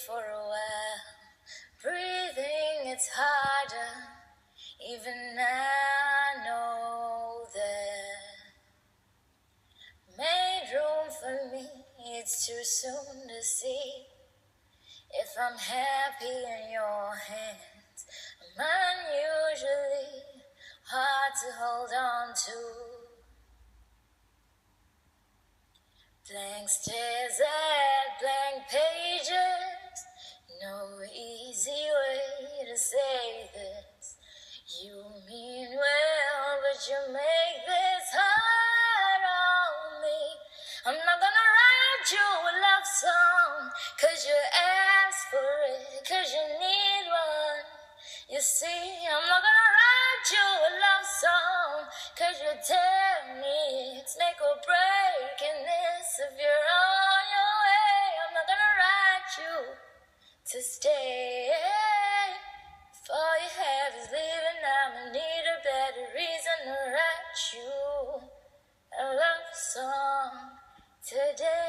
for a while. Breathing, it's harder. Even I know that. Made room for me, it's too soon to see if I'm happy in your hands. I'm unusually hard to hold on to. Blank stares at blank pages. No easy way to say this. You mean well, but you make this hard on me. I'm not gonna write you a love song, 'cause you asked for it, 'cause you need one. You see, I'm not gonna write you a love song, 'cause you tell me it's make or break in this. If you're on your way, I'm not gonna write you to stay. If all you have is leaving, I'ma need a better reason to write you a love song today.